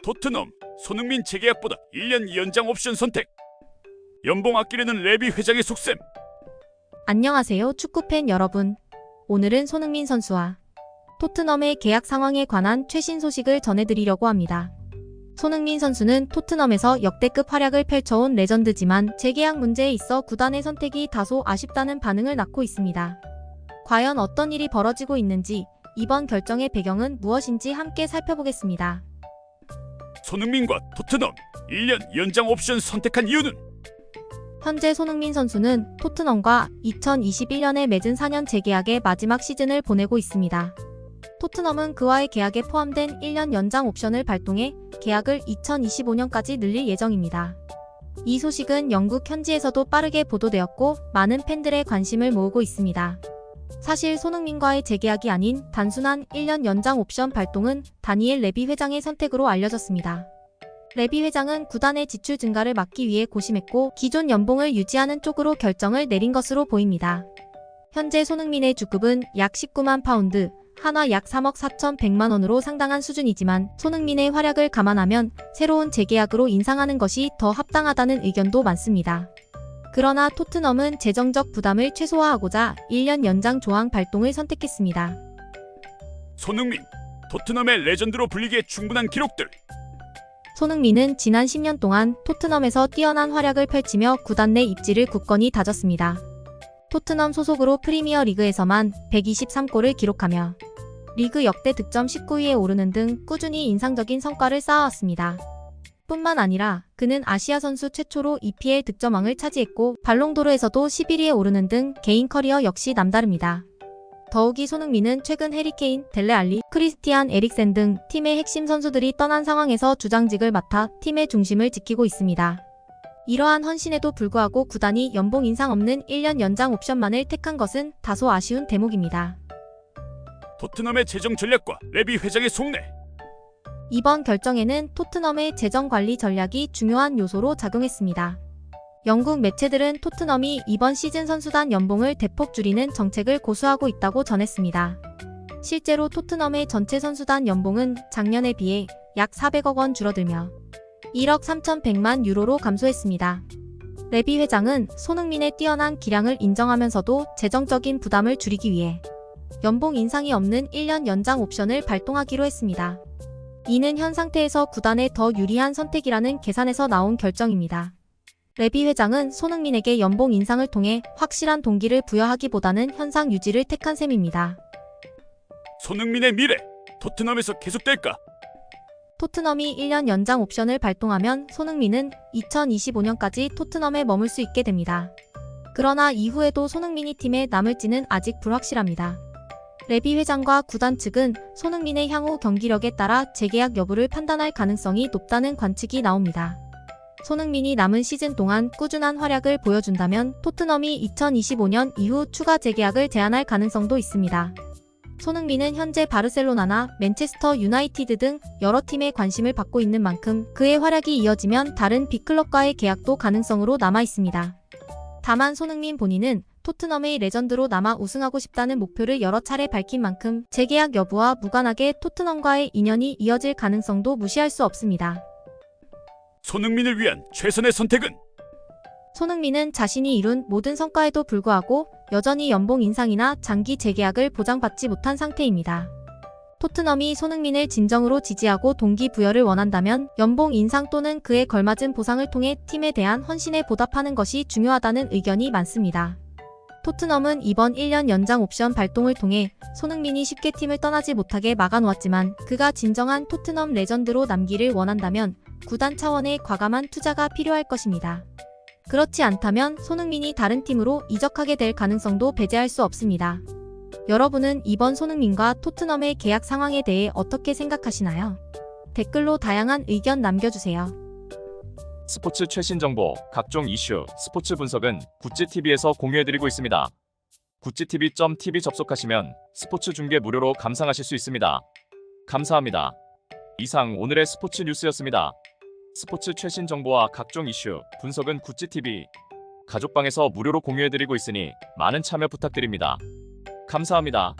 토트넘 손흥민 재계약보다 1년 연장 옵션 선택. 연봉 아끼려는 레비 회장의 속셈. 안녕하세요, 축구팬 여러분. 오늘은 손흥민 선수와 토트넘의 계약 상황에 관한 최신 소식을 전해드리려고 합니다. 손흥민 선수는 토트넘에서 역대급 활약을 펼쳐온 레전드지만 재계약 문제에 있어 구단의 선택이 다소 아쉽다는 반응을 낳고 있습니다. 과연 어떤 일이 벌어지고 있는지, 이번 결정의 배경은 무엇인지 함께 살펴보겠습니다. 손흥민과 토트넘 1년 연장 옵션 선택한 이유는? 현재 손흥민 선수는 토트넘과 2021년에 맺은 4년 재계약의 마지막 시즌을 보내고 있습니다. 토트넘은 그와의 계약에 포함된 1년 연장 옵션을 발동해 계약을 2025년까지 늘릴 예정입니다. 이 소식은 영국 현지에서도 빠르게 보도되었고 많은 팬들의 관심을 모으고 있습니다. 사실 손흥민과의 재계약이 아닌 단순한 1년 연장 옵션 발동은 다니엘 레비 회장의 선택으로 알려졌습니다. 레비 회장은 구단의 지출 증가를 막기 위해 고심했고 기존 연봉을 유지하는 쪽으로 결정을 내린 것으로 보입니다. 현재 손흥민의 주급은 약 19만 파운드, 한화 약 3억 4,100만 원으로 상당한 수준이지만 손흥민의 활약을 감안하면 새로운 재계약으로 인상하는 것이 더 합당하다는 의견도 많습니다. 그러나 토트넘은 재정적 부담을 최소화하고자 1년 연장 조항 발동을 선택했습니다. 손흥민, 토트넘의 레전드로 불리기에 충분한 기록들. 손흥민은 지난 10년 동안 토트넘에서 뛰어난 활약을 펼치며 구단 내 입지를 굳건히 다졌습니다. 토트넘 소속으로 프리미어 리그에서만 123골을 기록하며 리그 역대 득점 19위에 오르는 등 꾸준히 인상적인 성과를 쌓아왔습니다. 뿐만 아니라 그는 아시아 선수 최초로 EPL 득점왕을 차지했고 발롱도르에서도 11위에 오르는 등 개인 커리어 역시 남다릅니다. 더욱이 손흥민은 최근 해리케인, 델레 알리, 크리스티안 에릭센 등 팀의 핵심 선수들이 떠난 상황에서 주장직을 맡아 팀의 중심을 지키고 있습니다. 이러한 헌신에도 불구하고 구단이 연봉 인상 없는 1년 연장 옵션만을 택한 것은 다소 아쉬운 대목입니다. 토트넘의 재정 전략과 레비 회장의 속내. 이번 결정에는 토트넘의 재정 관리 전략이 중요한 요소로 작용했습니다. 영국 매체들은 토트넘이 이번 시즌 선수단 연봉을 대폭 줄이는 정책을 고수하고 있다고 전했습니다. 실제로 토트넘의 전체 선수단 연봉은 작년에 비해 약 400억 원 줄어들며 1억 3,100만 유로로 감소했습니다. 레비 회장은 손흥민의 뛰어난 기량을 인정하면서도 재정적인 부담을 줄이기 위해 연봉 인상이 없는 1년 연장 옵션을 발동하기로 했습니다. 이는 현 상태에서 구단에 더 유리한 선택이라는 계산에서 나온 결정입니다. 레비 회장은 손흥민에게 연봉 인상을 통해 확실한 동기를 부여하기보다는 현상 유지를 택한 셈입니다. 손흥민의 미래, 토트넘에서 계속될까? 토트넘이 1년 연장 옵션을 발동하면 손흥민은 2025년까지 토트넘에 머물 수 있게 됩니다. 그러나 이후에도 손흥민이 팀에 남을지는 아직 불확실합니다. 레비 회장과 구단 측은 손흥민의 향후 경기력에 따라 재계약 여부를 판단할 가능성이 높다는 관측이 나옵니다. 손흥민이 남은 시즌 동안 꾸준한 활약을 보여준다면 토트넘이 2025년 이후 추가 재계약을 제안할 가능성도 있습니다. 손흥민은 현재 바르셀로나나 맨체스터 유나이티드 등 여러 팀의 관심을 받고 있는 만큼 그의 활약이 이어지면 다른 빅클럽과의 계약도 가능성으로 남아 있습니다. 다만 손흥민 본인은 토트넘의 레전드로 남아 우승하고 싶다는 목표를 여러 차례 밝힌 만큼 재계약 여부와 무관하게 토트넘과의 인연이 이어질 가능성도 무시할 수 없습니다. 손흥민을 위한 최선의 선택은? 손흥민은 자신이 이룬 모든 성과에도 불구하고 여전히 연봉 인상이나 장기 재계약을 보장받지 못한 상태입니다. 토트넘이 손흥민을 진정으로 지지하고 동기부여를 원한다면 연봉 인상 또는 그에 걸맞은 보상을 통해 팀에 대한 헌신에 보답하는 것이 중요하다는 의견이 많습니다. 토트넘은 이번 1년 연장 옵션 발동을 통해 손흥민이 쉽게 팀을 떠나지 못하게 막아놓았지만 그가 진정한 토트넘 레전드로 남기를 원한다면 구단 차원의 과감한 투자가 필요할 것입니다. 그렇지 않다면 손흥민이 다른 팀으로 이적하게 될 가능성도 배제할 수 없습니다. 여러분은 이번 손흥민과 토트넘의 계약 상황에 대해 어떻게 생각하시나요? 댓글로 다양한 의견 남겨주세요. 스포츠 최신 정보, 각종 이슈, 스포츠 분석은 구찌TV에서 공유해드리고 있습니다. 구찌TV.tv 접속하시면 스포츠 중계 무료로 감상하실 수 있습니다. 감사합니다. 이상 오늘의 스포츠 뉴스였습니다. 스포츠 최신 정보와 각종 이슈, 분석은 구찌TV 가족방에서 무료로 공유해드리고 있으니 많은 참여 부탁드립니다. 감사합니다.